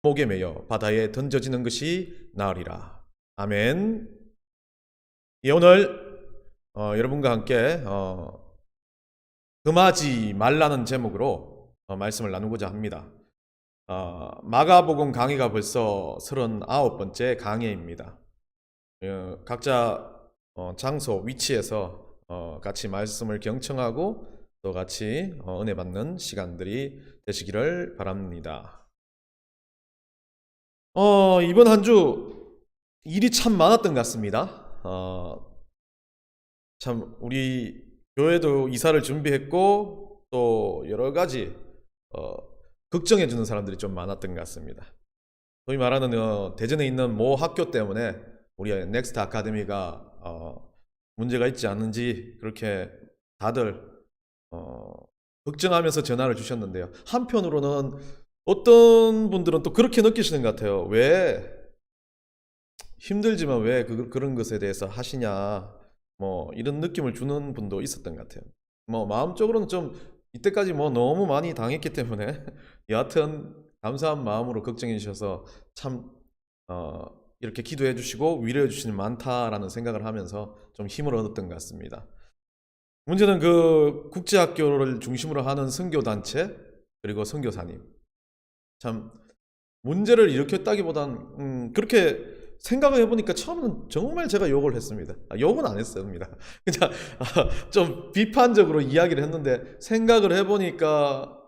목에 매여 바다에 던져지는 것이 나으리라. 아멘. 예, 오늘 여러분과 함께 금하지 말라는 제목으로 말씀을 나누고자 합니다. 마가복음 강의가 벌써 39번째 강의입니다. 각자 장소, 위치에서 같이 말씀을 경청하고 또 같이 은혜 받는 시간들이 되시기를 바랍니다. 이번 한 주 일이 참 많았던 것 같습니다. 참 우리 교회도 이사를 준비했고 또 여러 가지 걱정해 주는 사람들이 좀 많았던 것 같습니다. 소위 말하는 대전에 있는 모 학교 때문에 우리 넥스트 아카데미가 문제가 있지 않은지 그렇게 다들 걱정하면서 전화를 주셨는데요. 한편으로는 어떤 분들은 또 그렇게 느끼시는 것 같아요. 왜 힘들지만 왜 그런 것에 대해서 하시냐, 뭐 이런 느낌을 주는 분도 있었던 것 같아요. 뭐 마음적으로는 좀 이때까지 뭐 너무 많이 당했기 때문에 여하튼 감사한 마음으로 걱정해 주셔서 참 이렇게 기도해 주시고 위로해 주시는 많다라는 생각을 하면서 좀 힘을 얻었던 것 같습니다. 문제는 그 국제학교를 중심으로 하는 선교단체 그리고 선교사님 참 문제를 일으켰다기보단 그렇게 생각을 해보니까 처음에는 정말 제가 욕을 했습니다. 욕은 안 했습니다. 그냥 좀 비판적으로 이야기를 했는데 생각을 해보니까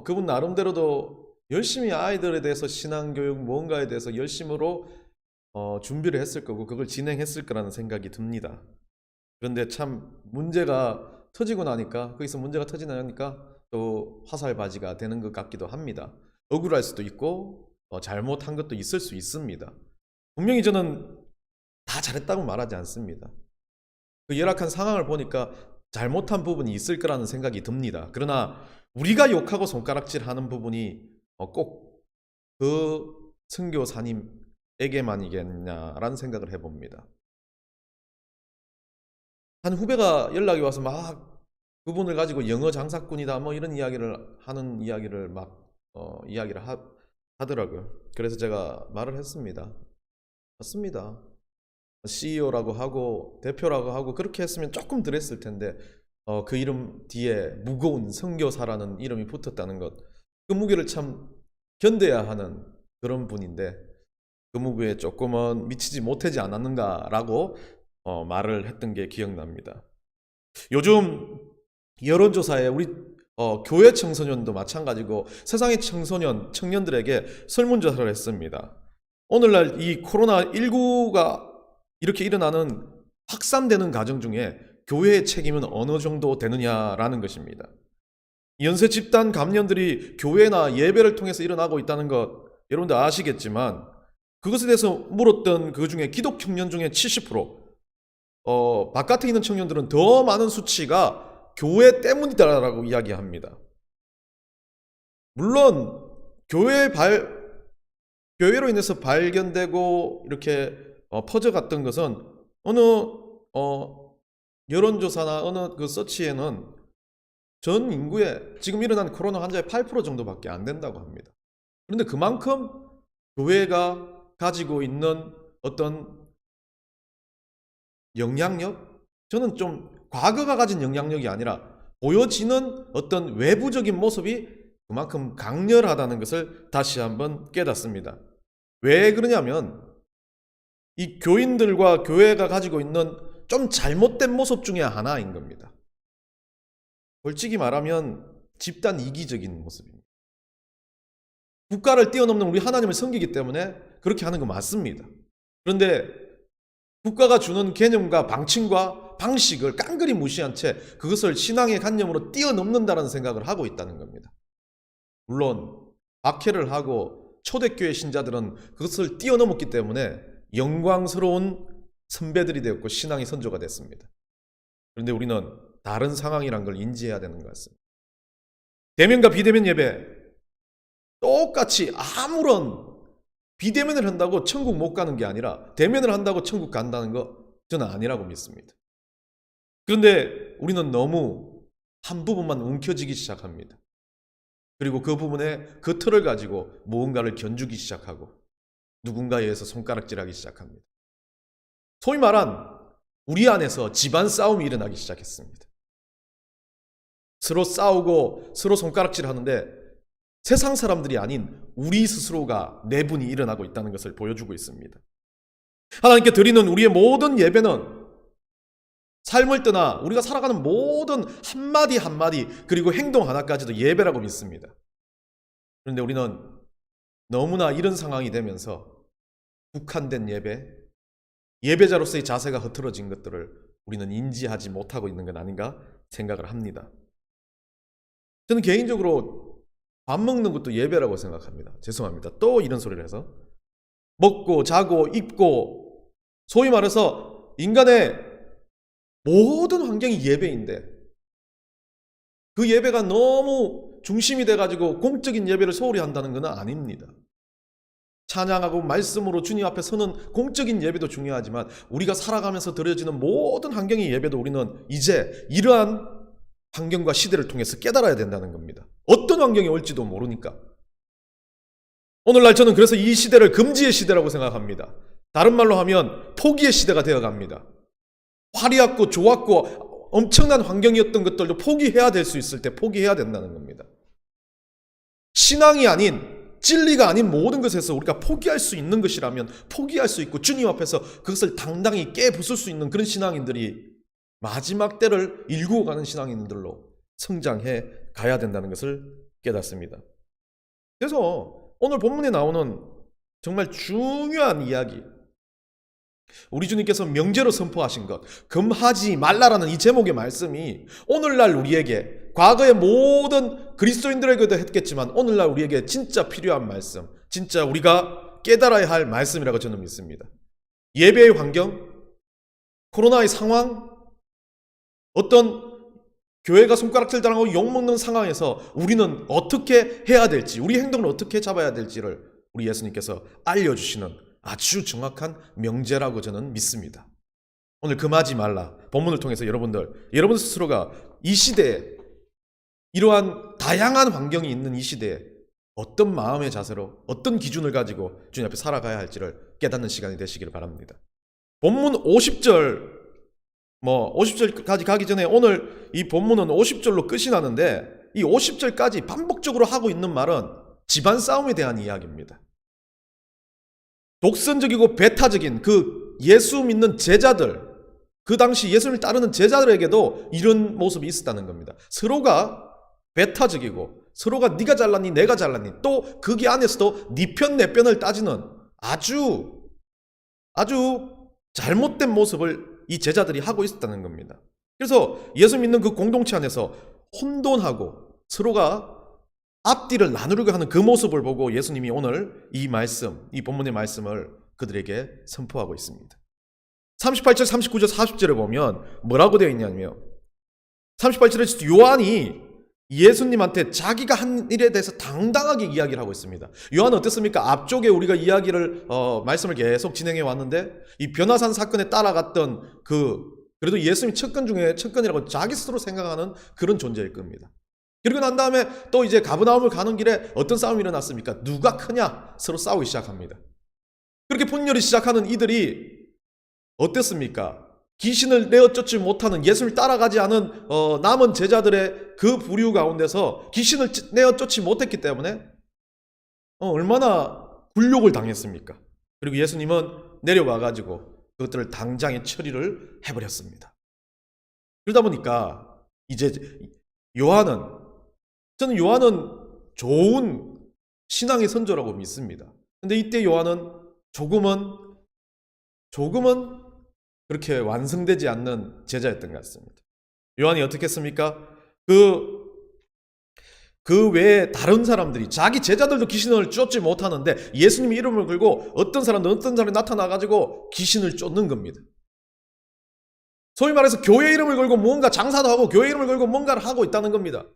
그분 나름대로도 열심히 아이들에 대해서 신앙교육 뭔가에 대해서 열심으로 준비를 했을 거고 그걸 진행했을 거라는 생각이 듭니다. 그런데 참 문제가 터지고 나니까 거기서 문제가 터지나니까 또 화살바지가 되는 것 같기도 합니다. 억울할 수도 있고 잘못한 것도 있을 수 있습니다. 분명히 저는 다 잘했다고 말하지 않습니다. 그 열악한 상황을 보니까 잘못한 부분이 있을 거라는 생각이 듭니다. 그러나 우리가 욕하고 손가락질하는 부분이 꼭 그 선교사님에게만이겠냐라는 생각을 해봅니다. 한 후배가 연락이 와서 막 그분을 가지고 영어 장사꾼이다 뭐 이런 이야기를 하는 이야기를 막 이야기를 하더라고요. 그래서 제가 말을 했습니다. 맞습니다. CEO라고 하고 대표라고 하고 그렇게 했으면 조금 덜 했을 텐데 그 이름 뒤에 무거운 선교사라는 이름이 붙었다는 것, 그 무게를 참 견뎌야 하는 그런 분인데 그 무게에 조금은 미치지 못하지 않았는가라고 말을 했던 게 기억납니다. 요즘 여론조사에 우리 교회 청소년도 마찬가지고 세상의 청년들에게 설문조사를 했습니다. 오늘날 이 코로나19가 이렇게 일어나는 확산되는 과정 중에 교회의 책임은 어느 정도 되느냐라는 것입니다. 연쇄 집단 감염들이 교회나 예배를 통해서 일어나고 있다는 것 여러분들 아시겠지만 그것에 대해서 물었던 그 중에 기독 청년 중에 70%, 바깥에 있는 청년들은 더 많은 수치가 교회 때문이다라고 이야기합니다. 물론 교회로 인해서 발견되고 이렇게 퍼져갔던 것은 어느 여론조사나 어느 그 서치에는 전 인구의 지금 일어난 코로나 환자의 8% 정도밖에 안 된다고 합니다. 그런데 그만큼 교회가 가지고 있는 어떤 영향력? 저는 좀 과거가 가진 영향력이 아니라 보여지는 어떤 외부적인 모습이 그만큼 강렬하다는 것을 다시 한번 깨닫습니다. 왜 그러냐면 이 교인들과 교회가 가지고 있는 좀 잘못된 모습 중에 하나인 겁니다. 솔직히 말하면 집단 이기적인 모습입니다. 국가를 뛰어넘는 우리 하나님을 섬기기 때문에 그렇게 하는 거 맞습니다. 그런데 국가가 주는 개념과 방침과 방식을 깡그리 무시한 채 그것을 신앙의 관념으로 뛰어넘는다는 생각을 하고 있다는 겁니다. 물론 박해를 하고 초대교회 신자들은 그것을 뛰어넘었기 때문에 영광스러운 선배들이 되었고 신앙의 선조가 됐습니다. 그런데 우리는 다른 상황이란 걸 인지해야 되는 것 같습니다. 대면과 비대면 예배 똑같이 아무런 비대면을 한다고 천국 못 가는 게 아니라 대면을 한다고 천국 간다는 거 저는 아니라고 믿습니다. 그런데 우리는 너무 한 부분만 움켜쥐기 시작합니다. 그리고 그 부분에 그 틀을 가지고 무언가를 견주기 시작하고 누군가에 의해서 손가락질하기 시작합니다. 소위 말한 우리 안에서 집안 싸움이 일어나기 시작했습니다. 서로 싸우고 서로 손가락질 하는데 세상 사람들이 아닌 우리 스스로가 내분이 일어나고 있다는 것을 보여주고 있습니다. 하나님께 드리는 우리의 모든 예배는 삶을 떠나 우리가 살아가는 모든 한마디 한마디 그리고 행동 하나까지도 예배라고 믿습니다. 그런데 우리는 너무나 이런 상황이 되면서 국한된 예배자로서의 자세가 흐트러진 것들을 우리는 인지하지 못하고 있는 건 아닌가 생각을 합니다. 저는 개인적으로 밥 먹는 것도 예배라고 생각합니다. 죄송합니다. 또 이런 소리를 해서 먹고 자고 입고 소위 말해서 인간의 모든 환경이 예배인데 그 예배가 너무 중심이 돼가지고 공적인 예배를 소홀히 한다는 건 아닙니다. 찬양하고 말씀으로 주님 앞에 서는 공적인 예배도 중요하지만 우리가 살아가면서 드려지는 모든 환경의 예배도 우리는 이제 이러한 환경과 시대를 통해서 깨달아야 된다는 겁니다. 어떤 환경이 올지도 모르니까. 오늘날 저는 그래서 이 시대를 금지의 시대라고 생각합니다. 다른 말로 하면 포기의 시대가 되어갑니다. 화려하고 좋았고 엄청난 환경이었던 것들도 포기해야 될 수 있을 때 포기해야 된다는 겁니다. 신앙이 아닌 진리가 아닌 모든 것에서 우리가 포기할 수 있는 것이라면 포기할 수 있고 주님 앞에서 그것을 당당히 깨부술 수 있는 그런 신앙인들이 마지막 때를 일구어 가는 신앙인들로 성장해 가야 된다는 것을 깨닫습니다. 그래서 오늘 본문에 나오는 정말 중요한 이야기, 우리 주님께서 명제로 선포하신 것, 금하지 말라라는 이 제목의 말씀이 오늘날 우리에게, 과거의 모든 그리스도인들에게도 했겠지만 오늘날 우리에게 진짜 필요한 말씀, 진짜 우리가 깨달아야 할 말씀이라고 저는 믿습니다. 예배의 환경, 코로나의 상황, 어떤 교회가 손가락질 당하고 욕먹는 상황에서 우리는 어떻게 해야 될지, 우리 행동을 어떻게 잡아야 될지를 우리 예수님께서 알려주시는 아주 정확한 명제라고 저는 믿습니다. 오늘 금하지 말라 본문을 통해서 여러분들 스스로가 이 시대에, 이러한 다양한 환경이 있는 이 시대에 어떤 마음의 자세로, 어떤 기준을 가지고 주님 앞에 살아가야 할지를 깨닫는 시간이 되시기를 바랍니다. 본문 50절까지 가기 전에 오늘 이 본문은 50절로 끝이 나는데 이 50절까지 반복적으로 하고 있는 말은 집안 싸움에 대한 이야기입니다. 독선적이고 배타적인 그 예수 믿는 제자들, 그 당시 예수님을 따르는 제자들에게도 이런 모습이 있었다는 겁니다. 서로가 배타적이고 서로가 네가 잘났니 내가 잘났니, 또 거기 안에서도 네 편 내 편을 따지는 아주 잘못된 모습을 이 제자들이 하고 있었다는 겁니다. 그래서 예수 믿는 그 공동체 안에서 혼돈하고 서로가 앞뒤를 나누려고 하는 그 모습을 보고 예수님이 오늘 이 말씀, 이 본문의 말씀을 그들에게 선포하고 있습니다. 38절, 39절, 40절에 보면 뭐라고 되어 있냐면 38절에 요한이 예수님한테 자기가 한 일에 대해서 당당하게 이야기를 하고 있습니다. 요한은 어땠습니까? 앞쪽에 우리가 이야기를 말씀을 계속 진행해 왔는데 이 변화산 사건에 따라갔던 그래도 예수님이 첫건 중에 첫건이라고 자기 스스로 생각하는 그런 존재일 겁니다. 그리고 난 다음에 또 이제 가버나움을 가는 길에 어떤 싸움이 일어났습니까? 누가 크냐? 서로 싸우기 시작합니다. 그렇게 분열이 시작하는 이들이 어땠습니까? 귀신을 내어쫓지 못하는, 예수를 따라가지 않은 남은 제자들의 그 부류 가운데서 귀신을 내어쫓지 못했기 때문에 얼마나 굴욕을 당했습니까? 그리고 예수님은 내려와가지고 그것들을 당장에 처리를 해버렸습니다. 그러다 보니까 이제 저는 요한은 좋은 신앙의 선조라고 믿습니다. 근데 이때 요한은 조금은 그렇게 완성되지 않는 제자였던 것 같습니다. 요한이 어떻게 했습니까? 그 외에 다른 사람들이, 자기 제자들도 귀신을 쫓지 못하는데 예수님의 이름을 걸고 어떤 사람이 나타나가지고 귀신을 쫓는 겁니다. 소위 말해서 교회 이름을 걸고 무언가 장사도 하고 교회 이름을 걸고 뭔가를 하고 있다는 겁니다.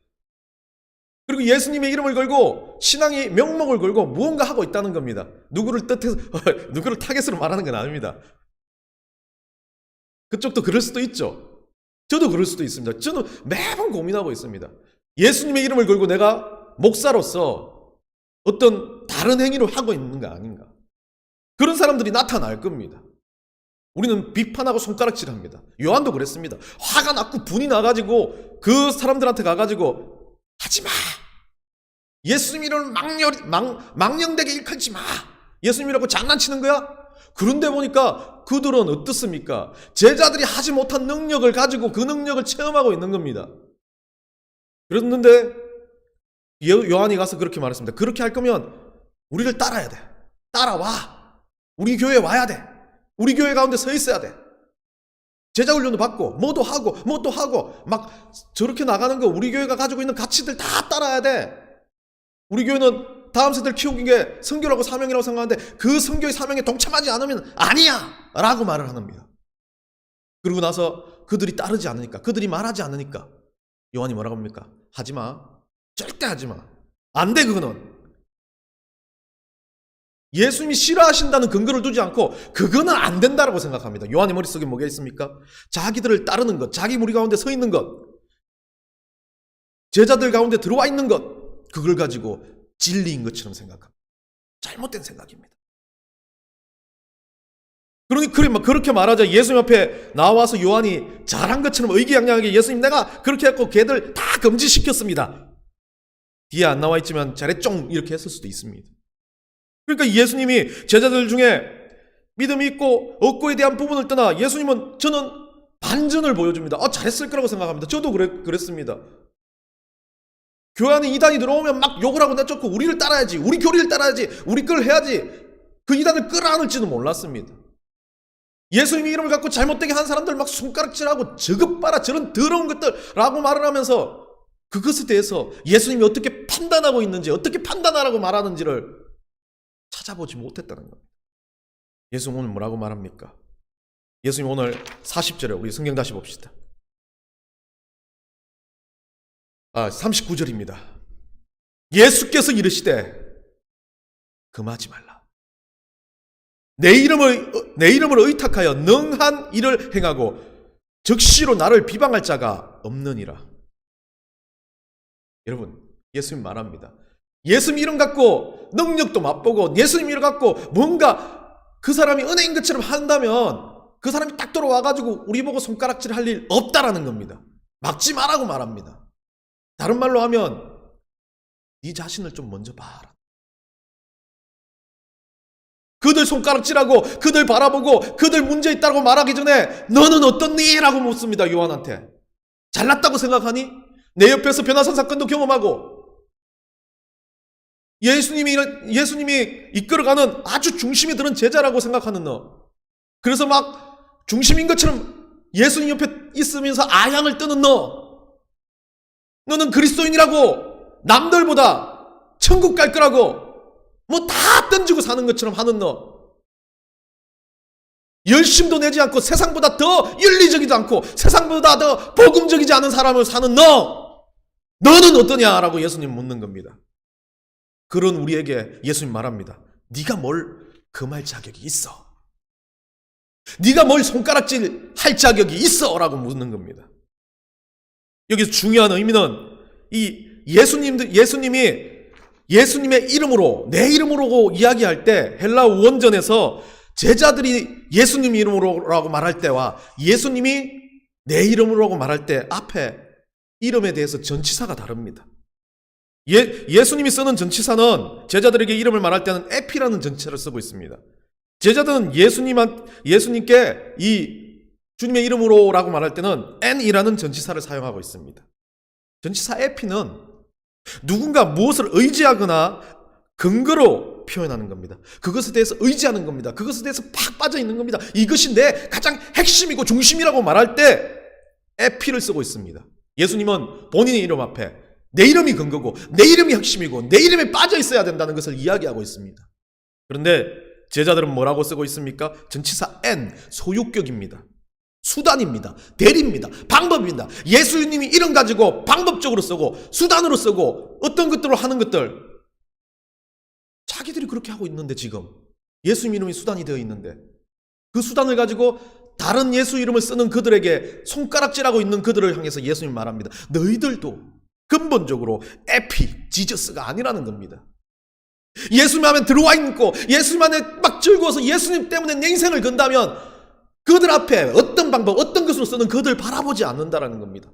그리고 예수님의 이름을 걸고 신앙의 명목을 걸고 무언가 하고 있다는 겁니다. 누구를 타겟으로 말하는 건 아닙니다. 그쪽도 그럴 수도 있죠. 저도 그럴 수도 있습니다. 저는 매번 고민하고 있습니다. 예수님의 이름을 걸고 내가 목사로서 어떤 다른 행위를 하고 있는 거 아닌가. 그런 사람들이 나타날 겁니다. 우리는 비판하고 손가락질합니다. 요한도 그랬습니다. 화가 났고 분이 나가지고 그 사람들한테 가가지고 하지마. 예수님 이름을 망령되게 일컫지 마. 예수님이라고 장난치는 거야? 그런데 보니까 그들은 어떻습니까? 제자들이 하지 못한 능력을 가지고 그 능력을 체험하고 있는 겁니다. 그랬는데 요한이 가서 그렇게 말했습니다. 그렇게 할 거면 우리를 따라야 돼. 따라와. 우리 교회에 와야 돼. 우리 교회 가운데 서 있어야 돼. 제자 훈련도 받고 뭐도 하고 막 저렇게 나가는 거 우리 교회가 가지고 있는 가치들 다 따라야 돼. 우리 교회는 다음 세대를 키우는 게 선교라고 사명이라고 생각하는데 그 선교의 사명에 동참하지 않으면 아니야 라고 말을 합니다. 그러고 나서 그들이 따르지 않으니까, 그들이 말하지 않으니까 요한이 뭐라고 합니까? 하지마. 절대 하지마. 안 돼. 그거는 예수님이 싫어하신다는 근거를 두지 않고 그거는 안 된다라고 생각합니다. 요한의 머릿속에 뭐가 있습니까? 자기들을 따르는 것, 자기 무리 가운데 서 있는 것, 제자들 가운데 들어와 있는 것, 그걸 가지고 진리인 것처럼 생각합니다. 잘못된 생각입니다. 그러니 그렇게 말하자 예수님 앞에 나와서 요한이 잘한 것처럼 의기양양하게 예수님 내가 그렇게 했고 걔들 다 금지시켰습니다. 뒤에 안 나와 있지만 잘했쫑 이렇게 했을 수도 있습니다. 그러니까 예수님이 제자들 중에 믿음이 있고 없고에 대한 부분을 떠나 예수님은 저는 반전을 보여줍니다. 잘했을 거라고 생각합니다. 저도 그랬습니다. 교회 안에 이단이 들어오면 막 욕을 하고 내쫓고 우리를 따라야지, 우리 교리를 따라야지, 우리 걸 해야지, 그 이단을 끌어안을지도 몰랐습니다. 예수님의 이름을 갖고 잘못되게 한 사람들 막 손가락질하고 저것 봐라 저런 더러운 것들라고 말을 하면서 그것에 대해서 예수님이 어떻게 판단하고 있는지, 어떻게 판단하라고 말하는지를 찾아보지 못했다는 겁니다. 예수님 오늘 뭐라고 말합니까? 예수님 오늘 40절에 우리 성경 다시 봅시다. 39절입니다. 예수께서 이르시되 금하지 말라. 내 이름을 의탁하여 능한 일을 행하고 즉시로 나를 비방할 자가 없느니라. 여러분, 예수님 말합니다. 예수님 이름 갖고 능력도 맛보고 예수님 이름 갖고 뭔가 그 사람이 은혜인 것처럼 한다면 그 사람이 딱 들어와가지고 우리 보고 손가락질 할 일 없다라는 겁니다. 막지 마라고 말합니다. 다른 말로 하면 네 자신을 좀 먼저 봐라. 그들 손가락질하고 그들 바라보고 그들 문제 있다고 말하기 전에 너는 어떻니? 라고 묻습니다. 요한한테. 잘났다고 생각하니? 내 옆에서 변화산 사건도 경험하고 예수님이 이끌어가는 아주 중심에 드는 제자라고 생각하는 너. 그래서 막 중심인 것처럼 예수님 옆에 있으면서 아양을 뜨는 너. 너는 그리스도인이라고 남들보다 천국 갈 거라고 뭐 다 던지고 사는 것처럼 하는 너. 열심도 내지 않고 세상보다 더 윤리적이지 않고 세상보다 더 복음적이지 않은 사람을 사는 너. 너는 어떠냐라고 예수님 묻는 겁니다. 그런 우리에게 예수님 말합니다. 네가 뭘 금할 자격이 있어? 네가 뭘 손가락질 할 자격이 있어? 라고 묻는 겁니다. 여기서 중요한 의미는 이 예수님이 예수님의 이름으로 내 이름으로 이야기할 때 헬라 원전에서 제자들이 예수님 이름으로라고 말할 때와 예수님이 내 이름으로라고 말할 때 앞에 이름에 대해서 전치사가 다릅니다. 예수님이 쓰는 전치사는 제자들에게 이름을 말할 때는 에피라는 전치사를 쓰고 있습니다. 제자들은 예수님께 이 주님의 이름으로라고 말할 때는 n이라는 전치사를 사용하고 있습니다. 전치사 에피는 누군가 무엇을 의지하거나 근거로 표현하는 겁니다. 그것에 대해서 의지하는 겁니다. 그것에 대해서 팍 빠져 있는 겁니다. 이것이 내 가장 핵심이고 중심이라고 말할 때 에피를 쓰고 있습니다. 예수님은 본인의 이름 앞에 내 이름이 근거고 내 이름이 핵심이고 내 이름에 빠져 있어야 된다는 것을 이야기하고 있습니다. 그런데 제자들은 뭐라고 쓰고 있습니까? 전치사 n, 소유격입니다. 수단입니다. 대리입니다. 방법입니다. 예수님이 이름 가지고 방법적으로 쓰고 수단으로 쓰고 어떤 것들로 하는 것들 자기들이 그렇게 하고 있는데 지금 예수님 이름이 수단이 되어 있는데 그 수단을 가지고 다른 예수 이름을 쓰는 그들에게 손가락질하고 있는 그들을 향해서 예수님 말합니다. 너희들도 근본적으로 지저스가 아니라는 겁니다. 예수님 안에 들어와 있고 예수님 안에 막 즐거워서 예수님 때문에 내 인생을 건다면 그들 앞에 어떤 방법, 어떤 것으로 쓰는 그들 바라보지 않는다라는 겁니다.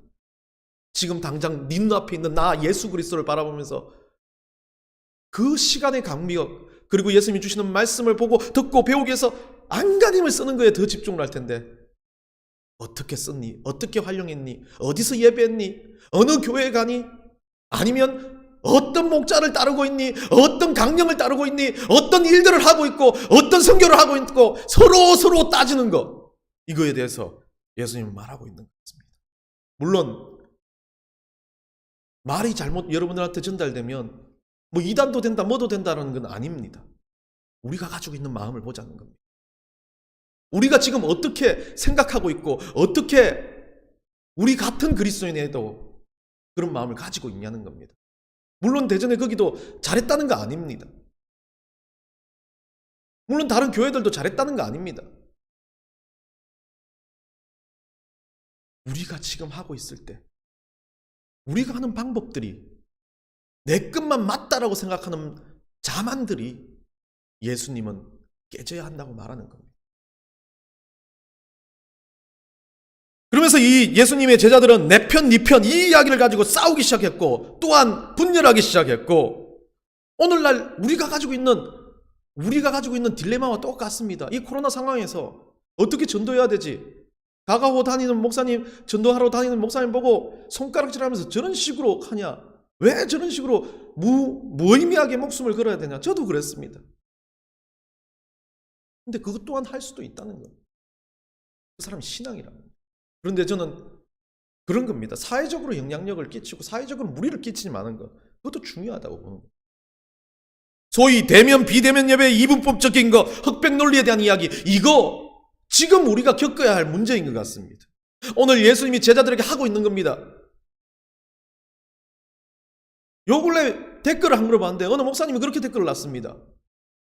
지금 당장 네 눈앞에 있는 나 예수 그리스도를 바라보면서 그 시간의 감격, 그리고 예수님이 주시는 말씀을 보고 듣고 배우기 위해서 안간힘을 쓰는 거에 더 집중을 할 텐데, 어떻게 썼니? 어떻게 활용했니? 어디서 예배했니? 어느 교회에 가니? 아니면 어떤 목자를 따르고 있니? 어떤 강령을 따르고 있니? 어떤 일들을 하고 있고 어떤 선교를 하고 있고 서로 따지는 것, 이거에 대해서 예수님은 말하고 있는 것입니다. 물론 말이 잘못 여러분들한테 전달되면 뭐 이단도 된다 뭐도 된다는 건 아닙니다. 우리가 가지고 있는 마음을 보자는 겁니다. 우리가 지금 어떻게 생각하고 있고 어떻게 우리 같은 그리스도인에도 그런 마음을 가지고 있냐는 겁니다. 물론 대전에 거기도 잘했다는 거 아닙니다. 물론 다른 교회들도 잘했다는 거 아닙니다. 우리가 지금 하고 있을 때 우리가 하는 방법들이 내 것만 맞다라고 생각하는 자만들이 예수님은 깨져야 한다고 말하는 겁니다. 그러면서 이 예수님의 제자들은 내 편, 네 편 이 이야기를 가지고 싸우기 시작했고 또한 분열하기 시작했고, 오늘날 우리가 가지고 있는 딜레마와 똑같습니다. 이 코로나 상황에서 어떻게 전도해야 되지? 가가호 다니는 목사님, 전도하러 다니는 목사님 보고 손가락질하면서 저런 식으로 하냐? 왜 저런 식으로 무의미하게 목숨을 걸어야 되냐? 저도 그랬습니다. 근데 그것 또한 할 수도 있다는 거예요. 그 사람이 신앙이라는 거예요. 그런데 저는 그런 겁니다. 사회적으로 영향력을 끼치고 사회적으로 무리를 끼치지 않은 것, 그것도 중요하다고 보는 거예요. 소위 대면 비대면 예배의 이분법적인 거, 흑백 논리에 대한 이야기, 이거 지금 우리가 겪어야 할 문제인 것 같습니다. 오늘 예수님이 제자들에게 하고 있는 겁니다. 요 근래 댓글을 한 걸 봤는데 어느 목사님이 그렇게 댓글을 놨습니다.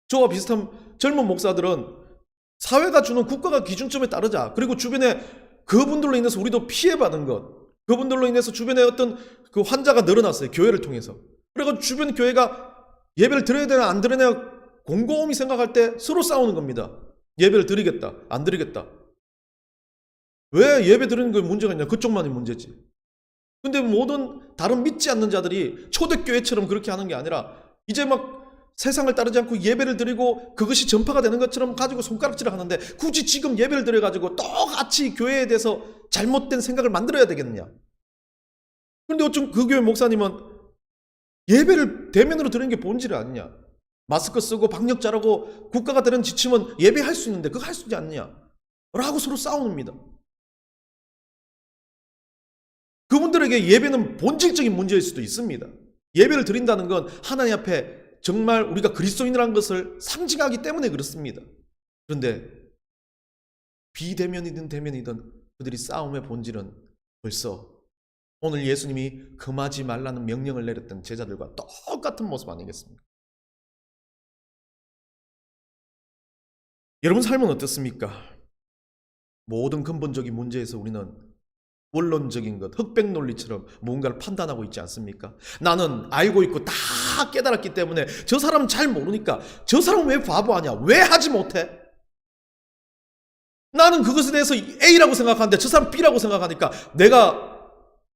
저와 비슷한 젊은 목사들은 사회가 주는 국가가 기준점에 따르자, 그리고 주변에 그분들로 인해서 우리도 피해받은 것, 그분들로 인해서 주변에 어떤 그 환자가 늘어났어요. 교회를 통해서. 그래서 주변 교회가 예배를 드려야 되나 안 드려야 되나 곰곰이 생각할 때 서로 싸우는 겁니다. 예배를 드리겠다 안 드리겠다. 왜 예배 드리는 게 문제가 있냐? 그쪽만이 문제지. 근데 모든 다른 믿지 않는 자들이 초대교회처럼 그렇게 하는 게 아니라 이제 막 세상을 따르지 않고 예배를 드리고 그것이 전파가 되는 것처럼 가지고 손가락질을 하는데, 굳이 지금 예배를 드려가지고 똑같이 교회에 대해서 잘못된 생각을 만들어야 되겠느냐? 그런데 어쩜 그 교회 목사님은 예배를 대면으로 드리는 게 본질이 아니냐? 마스크 쓰고 방역 잘하고 국가가 되는 지침은 예배할 수 있는데 그거 할 수 있지 않느냐? 라고 서로 싸웁니다. 그분들에게 예배는 본질적인 문제일 수도 있습니다. 예배를 드린다는 건 하나님 앞에 정말 우리가 그리스도인이라는 것을 상징하기 때문에 그렇습니다. 그런데 비대면이든 대면이든 그들이 싸움의 본질은 벌써 오늘 예수님이 금하지 말라는 명령을 내렸던 제자들과 똑같은 모습 아니겠습니까? 여러분 삶은 어떻습니까? 모든 근본적인 문제에서 우리는 원론적인 것, 흑백 논리처럼 뭔가를 판단하고 있지 않습니까? 나는 알고 있고 다 깨달았기 때문에 저 사람은 잘 모르니까 저 사람은 왜 바보 아니야? 왜 하지 못해? 나는 그것에 대해서 A라고 생각하는데 저 사람 B라고 생각하니까 내가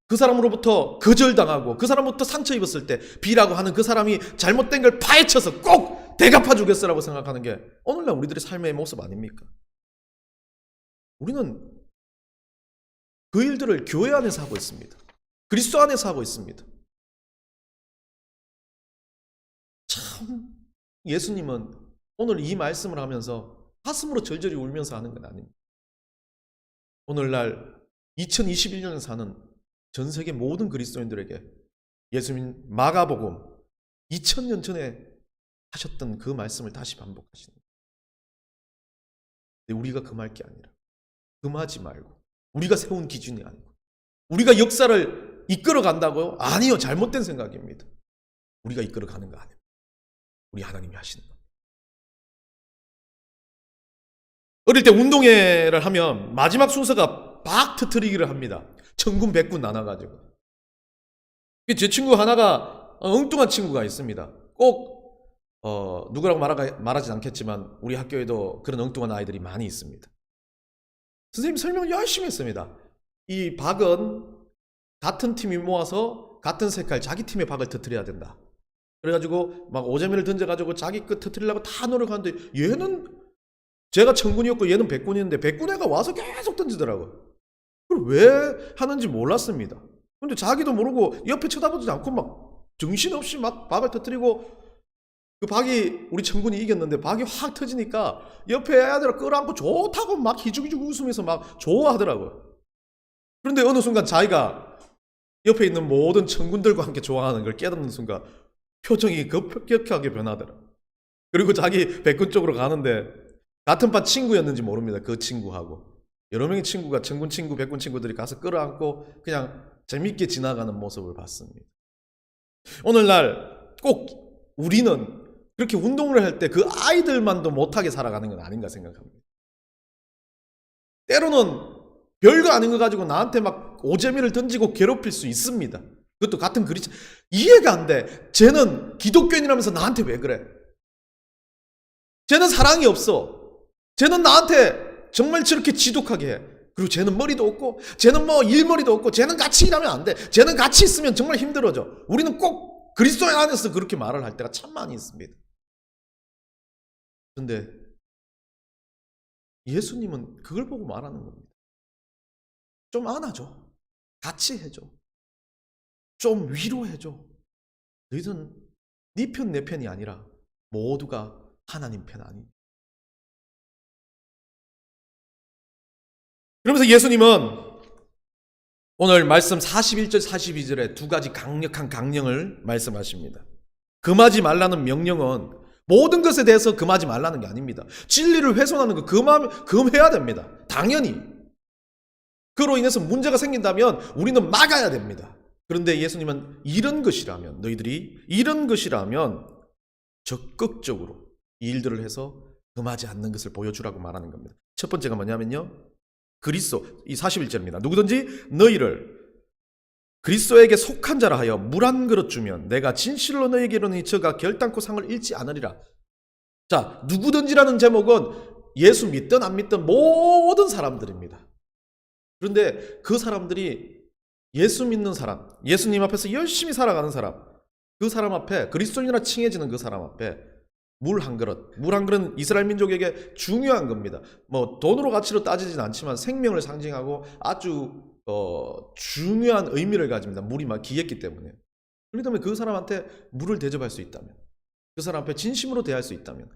그 사람으로부터 거절당하고 그 사람부터 상처 입었을 때 B라고 하는 그 사람이 잘못된 걸 파헤쳐서 꼭 대갚아 주겠어라고 생각하는 게 오늘날 우리들의 삶의 모습 아닙니까? 우리는 그 일들을 교회 안에서 하고 있습니다. 그리스도 안에서 하고 있습니다. 참 예수님은 오늘 이 말씀을 하면서 가슴으로 절절히 울면서 하는 건 아닙니다. 오늘날 2021년에 사는 전 세계 모든 그리스도인들에게 예수님 마가복음 2000년 전에 하셨던 그 말씀을 다시 반복하시는 거예요. 근데 우리가 금할 게 아니라 금하지 말고, 우리가 세운 기준이 아니고, 우리가 역사를 이끌어 간다고요? 아니요, 잘못된 생각입니다. 우리가 이끌어 가는 거 아니에요. 우리 하나님이 하시는 겁니다. 어릴 때 운동회를 하면 마지막 순서가 막 터트리기를 합니다. 천군 백군 나눠가지고. 제 친구 하나가 엉뚱한 친구가 있습니다. 꼭 누구라고 말하진 않겠지만 우리 학교에도 그런 엉뚱한 아이들이 많이 있습니다. 선생님 설명을 열심히 했습니다. 이 박은 같은 팀이 모아서 같은 색깔 자기 팀의 박을 터뜨려야 된다. 그래가지고 막 오재미를 던져가지고 자기 거 터뜨리려고 다 노력하는데 얘는 제가 천군이었고 얘는 백군이었는데 백군 애가 와서 계속 던지더라고요. 그걸 왜 하는지 몰랐습니다. 근데 자기도 모르고 옆에 쳐다보지 않고 막 정신없이 막 박을 터뜨리고 그 박이 우리 천군이 이겼는데 박이 확 터지니까 옆에 애들 끌어안고 좋다고 막 희죽희죽 웃으면서 막 좋아하더라고요. 그런데 어느 순간 자기가 옆에 있는 모든 천군들과 함께 좋아하는 걸 깨닫는 순간 표정이 급격하게 변하더라. 그리고 자기 백군 쪽으로 가는데 같은 반 친구였는지 모릅니다. 그 친구하고 여러 명의 친구가 천군 친구, 백군 친구들이 가서 끌어안고 그냥 재밌게 지나가는 모습을 봤습니다. 오늘날 꼭 우리는 그렇게 운동을 할 때 그 아이들만도 못하게 살아가는 건 아닌가 생각합니다. 때로는 별거 아닌 거 가지고 나한테 막 오재미를 던지고 괴롭힐 수 있습니다. 그것도 같은 그리스도 이해가 안 돼. 쟤는 기독교인이라면서 나한테 왜 그래? 쟤는 사랑이 없어. 쟤는 나한테 정말 저렇게 지독하게 해. 그리고 쟤는 머리도 없고 쟤는 뭐 일머리도 없고 쟤는 같이 일하면 안 돼. 쟤는 같이 있으면 정말 힘들어져. 우리는 꼭 그리스도인 안에서 그렇게 말을 할 때가 참 많이 있습니다. 근데 예수님은 그걸 보고 말하는 겁니다. 좀 안아줘. 같이 해줘. 좀 위로해줘. 너희들은 네 편 내 편이 아니라 모두가 하나님 편 아니. 그러면서 예수님은 오늘 말씀 41절 42절에 두 가지 강력한 강령을 말씀하십니다. 금하지 말라는 명령은 모든 것에 대해서 금하지 말라는 게 아닙니다. 진리를 훼손하는 거 금해야 됩니다. 당연히. 그로 인해서 문제가 생긴다면 우리는 막아야 됩니다. 그런데 예수님은 너희들이 이런 것이라면 적극적으로 이 일들을 해서 금하지 않는 것을 보여주라고 말하는 겁니다. 첫 번째가 뭐냐면요. 이 41절입니다. 누구든지 너희를 그리스도에게 속한 자라 하여 물 한 그릇 주면 내가 진실로 너희에게 이르노니 저가 결단코 상을 잃지 않으리라. 자, 누구든지라는 제목은 예수 믿든 안 믿든 모든 사람들입니다. 그런데 그 사람들이 예수 믿는 사람, 예수님 앞에서 열심히 살아가는 사람, 그 사람 앞에 그리스도인이라 칭해지는 그 사람 앞에 물 한 그릇은 이스라엘 민족에게 중요한 겁니다. 뭐 돈으로 가치로 따지진 않지만 생명을 상징하고 아주 중요한 의미를 가집니다. 물이 막 귀했기 때문에. 그렇기 때문에 그 사람한테 물을 대접할 수 있다면, 그 사람 앞에 진심으로 대할 수 있다면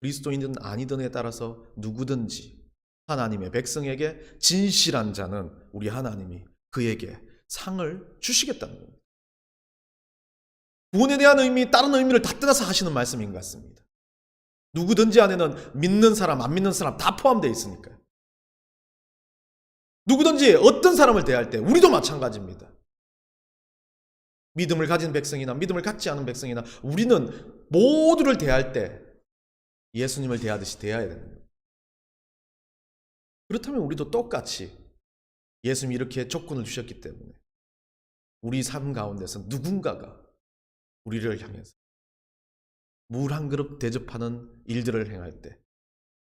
그리스도인이든 아니든에 따라서 누구든지 하나님의 백성에게 진실한 자는 우리 하나님이 그에게 상을 주시겠다는 겁니다. 구원에 대한 의미, 다른 의미를 다 떠나서 하시는 말씀인 것 같습니다. 누구든지 안에는 믿는 사람, 안 믿는 사람 다 포함되어 있으니까요. 누구든지 어떤 사람을 대할 때 우리도 마찬가지입니다. 믿음을 가진 백성이나 믿음을 갖지 않은 백성이나 우리는 모두를 대할 때 예수님을 대하듯이 대해야 됩니다. 그렇다면 우리도 똑같이 예수님이 이렇게 조건을 주셨기 때문에 우리 삶 가운데서 누군가가 우리를 향해서 물 한 그릇 대접하는 일들을 행할 때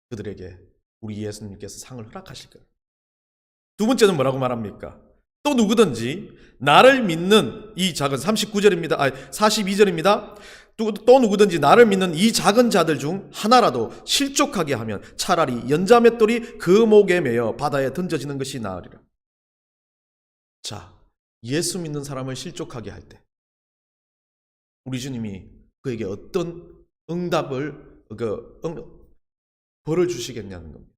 그들에게 우리 예수님께서 상을 허락하실 거예요. 두 번째는 뭐라고 말합니까? 또 누구든지 나를 믿는 이 작은 42절입니다. 또 누구든지 나를 믿는 이 작은 자들 중 하나라도 실족하게 하면 차라리 연자맷돌이 그 목에 매여 바다에 던져지는 것이 나으리라. 자, 예수 믿는 사람을 실족하게 할 때 우리 주님이 그에게 어떤 벌을 주시겠냐는 겁니다.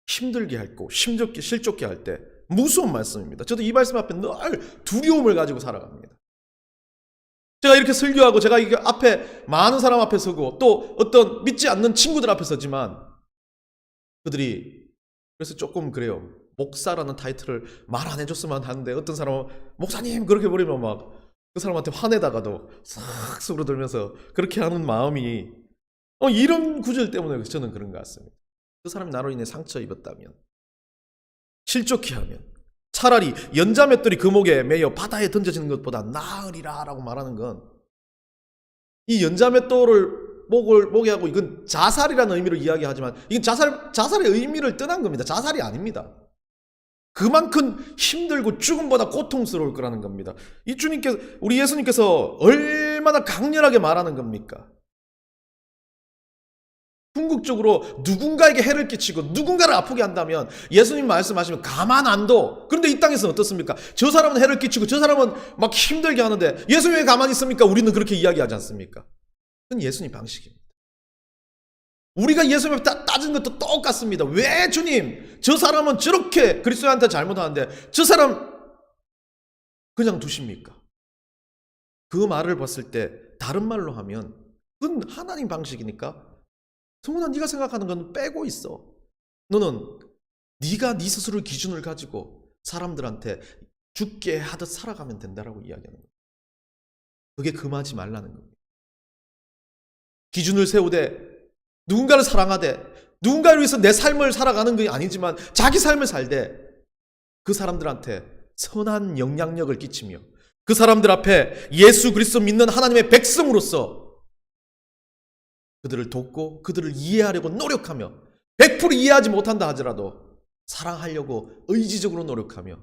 힘들게 하고 실족게 할 때 무서운 말씀입니다. 저도 이 말씀 앞에 늘 두려움을 가지고 살아갑니다. 제가 이렇게 설교하고 제가 이게 앞에 많은 사람 앞에 서고 또 어떤 믿지 않는 친구들 앞에 서지만 그들이 그래서 조금 그래요. 목사라는 타이틀을 말 안 해줬으면 하는데 어떤 사람은 목사님 그렇게 버리면 막 그 사람한테 화내다가도 싹 수그러들면서 그렇게 하는 마음이 이런 구절 때문에 저는 그런 것 같습니다. 그 사람이 나로 인해 상처 입었다면 실족해 하면 차라리 연자맷돌이 그 목에 매여 바다에 던져지는 것보다 나으리라 라고 말하는 건, 이 연자맷돌을 목에 하고 이건 자살이라는 의미로 이야기하지만 이건 자살의 의미를 떠난 겁니다. 자살이 아닙니다. 그만큼 힘들고 죽음보다 고통스러울 거라는 겁니다. 우리 예수님께서 얼마나 강렬하게 말하는 겁니까? 궁극적으로 누군가에게 해를 끼치고 누군가를 아프게 한다면 예수님 말씀하시면 가만 안 둬. 그런데 이 땅에서는 어떻습니까? 저 사람은 해를 끼치고 저 사람은 막 힘들게 하는데 예수님이 왜 가만히 있습니까? 우리는 그렇게 이야기하지 않습니까? 그건 예수님 방식입니다. 우리가 예수님을 따진 것도 똑같습니다. 왜 주님, 저 사람은 저렇게 그리스도한테 잘못하는데 저 사람 그냥 두십니까? 그 말을 봤을 때 다른 말로 하면 그건 하나님 방식이니까 성훈아, 네가 생각하는 건 빼고 있어. 너는 네가 네 스스로 기준을 가지고 사람들한테 죽게 하듯 살아가면 된다라고 이야기하는 거예요. 그게 금하지 말라는 겁니다. 기준을 세우되 누군가를 사랑하되 누군가를 위해서 내 삶을 살아가는 게 아니지만 자기 삶을 살되 그 사람들한테 선한 영향력을 끼치며 그 사람들 앞에 예수 그리스도 믿는 하나님의 백성으로서 그들을 돕고 그들을 이해하려고 노력하며 100% 이해하지 못한다 하더라도 사랑하려고 의지적으로 노력하며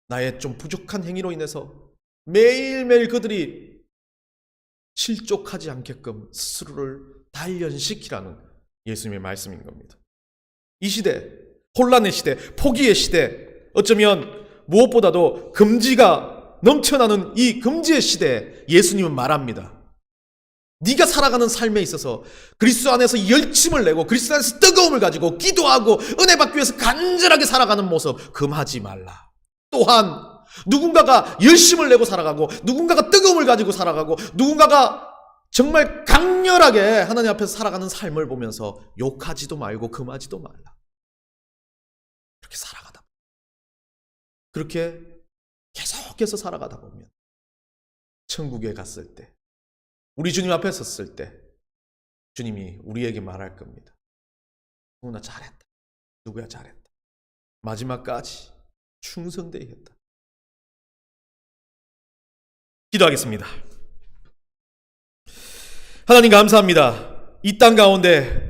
나의 좀 부족한 행위로 인해서 매일매일 그들이 실족하지 않게끔 스스로를 단련시키라는 예수님의 말씀인 겁니다. 이 시대, 혼란의 시대, 포기의 시대, 어쩌면 무엇보다도 금지가 넘쳐나는 이 금지의 시대에 예수님은 말합니다. 네가 살아가는 삶에 있어서 그리스도 안에서 열심을 내고 그리스도 안에서 뜨거움을 가지고 기도하고 은혜 받기 위해서 간절하게 살아가는 모습 금하지 말라. 또한 누군가가 열심을 내고 살아가고 누군가가 뜨거움을 가지고 살아가고 누군가가 정말 강렬하게 하나님 앞에서 살아가는 삶을 보면서 욕하지도 말고 금하지도 말라. 그렇게 살아가다 그렇게 계속해서 살아가다 보면 천국에 갔을 때 우리 주님 앞에 섰을 때 주님이 우리에게 말할 겁니다. 나 잘했다. 누구야 잘했다. 마지막까지 충성되게 했다. 기도하겠습니다. 하나님 감사합니다. 이 땅 가운데